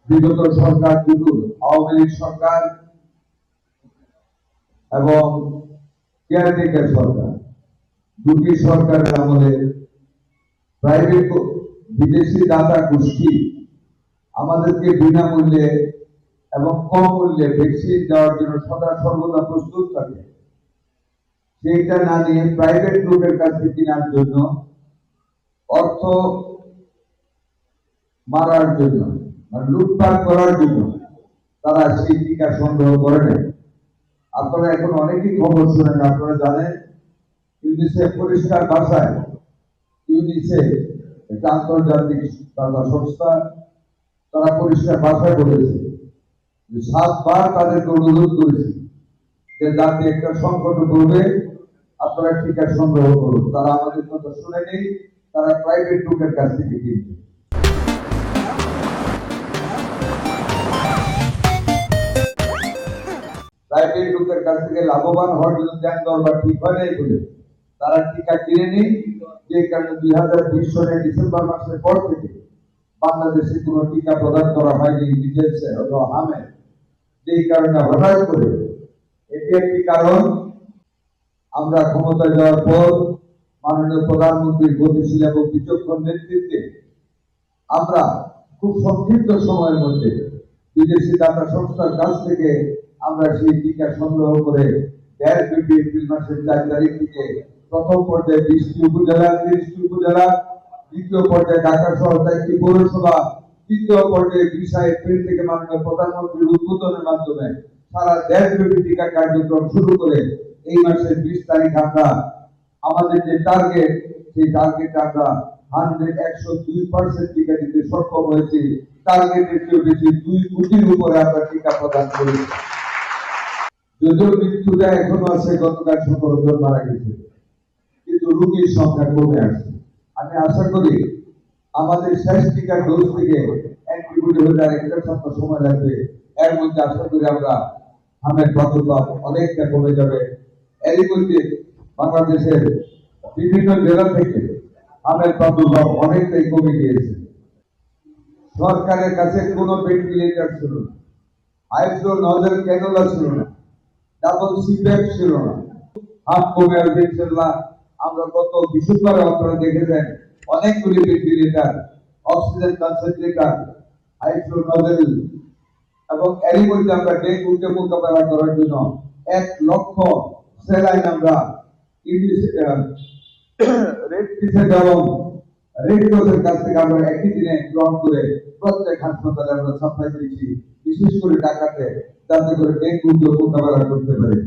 বিগত সরকার দুটো, আওয়ামী লীগ সরকার এবং কেয়ারটেকার সরকার, দুটি সরকারের আমলে প্রাইভেট বিদেশি দাতা গোষ্ঠী আমাদেরকে বিনামূল্যে এবং কম মূল্যে ভ্যাকসিন দেওয়ার জন্য সদা সর্বদা প্রস্তুত থাকে। সেইটা না নিয়ে প্রাইভেট লোকের কাছে কেনার জন্য, অর্থ মারার জন্য, লুটপাট করার জন্য তারা সেই টিকা সংগ্রহ করে নেয়। আপনারা এখন অনেকেই খবর শুনেন, আপনারা জানেন ইউনিসেফ পরিষ্কার ভাষায়, ইউনিসেফ একটা আন্তর্জাতিক সংস্থা, তারা পরিষ্কার ভাষায় বলেছে যে 7 বার তাদেরকে অনুরোধ করেছে যে যাতে একটা সংকট পড়বে আপনারা টিকা সংগ্রহ করুন। তারা আমাদের কথা শুনেনি, তারা প্রাইভেট লোকের কাছ থেকে কিনবে। প্রাইভেট লোকের কাছ থেকে লাভবান হওয়ার জন্য ত্যাগ দরবার ঠিক হয় নাই বলে তারা টিকা কিনে নেই। যে কারণে 2020 সালের ডিসেম্বর মাসের পর থেকে বাংলাদেশে কোনো টিকা প্রদান করা হয়নি বিজেপি অথবা হামে। যেই কারণে হঠাৎ করে এটি একটি কারণ, আমরা ক্ষমতায় যাওয়ার পর মাননীয় প্রধানমন্ত্রীর গতিশীল এবং বিচক্ষণ নেতৃত্বে আমরা খুব সংক্ষিপ্ত সময়ের মধ্যে বিদেশি দাতা সংস্থার কাছ থেকে আমরা সেই টিকা সংগ্রহ করে 1.5 এপ্রিল মাসের 4 তারিখ থেকে প্রথম পর্যায়ে 20টি উপজেলা, 30টি উপজেলা, দ্বিতীয় পর্যায়ে ঢাকা সহ 4টি পৌরসভা, তৃতীয় পর্যায়ে 20 এপ্রিল থেকে মাননীয় প্রধানমন্ত্রীর উদ্বোধনের মাধ্যমে সারা দেশব্যাপী টিকা কার্যক্রম শুরু করে এই মাসের 20 তারিখ আমরা আমাদের যে টার্গেট, সেই টার্গেটে আমরা 102% টিকা দিতে সক্ষম হয়েছি। টার্গেটের চেয়ে বেশি 2 কোটির উপরে আমরা টিকা প্রদান করেছি। যদিও মৃত্যুটা এখনো আছে, গতকাল 17 জন মারা গেছে, কিন্তু রোগীর সংখ্যা কমে আসছে। আমি আশা করি আমাদের শেষ টিকার ডোজ থেকে অ্যান্টিবডি হতে আরেকটা সপ্তাহ সময় লাগবে। এর মধ্যে আশা করি আমরা হামের প্রাদুর্ভাব অনেকটা কমে যাবে। এরই মধ্যে বাংলাদেশের বিভিন্ন জেলা থেকে হামের প্রাদুর্ভাব অনেকটাই কমে গিয়েছে। সরকারের কাছে কোনো ভেন্টিলেটর ছিল না, আইসো নজল ক্যানুলা ছিল না, ডাবল সিপ্যাপ ছিল না, হাত কমে আসবে ইনশাআল্লাহ। আমরা গত বিশুদ্ধভাবে আপনারা দেখেছেন অনেকগুলি ভেন্টিলেটর, অক্সিজেন কনসেন্ট্রেটর, আইসো নজল এবং এরই মধ্যে আমরা ডেঙ্গুকে মোকাবেলা করার জন্য 1 লক্ষ স্যালাইন আমরা রেড ক্রিসেন্ট এবং রেড ক্রসের কাছ থেকে আমরা একই দিনে গ্রহণ করে প্রত্যেক হাসপাতালে আমরা সাপ্লাই দিচ্ছি, বিশেষ করে ঢাকাতে, যাতে করে ডেঙ্গুকে মোকাবেলা করতে পারে।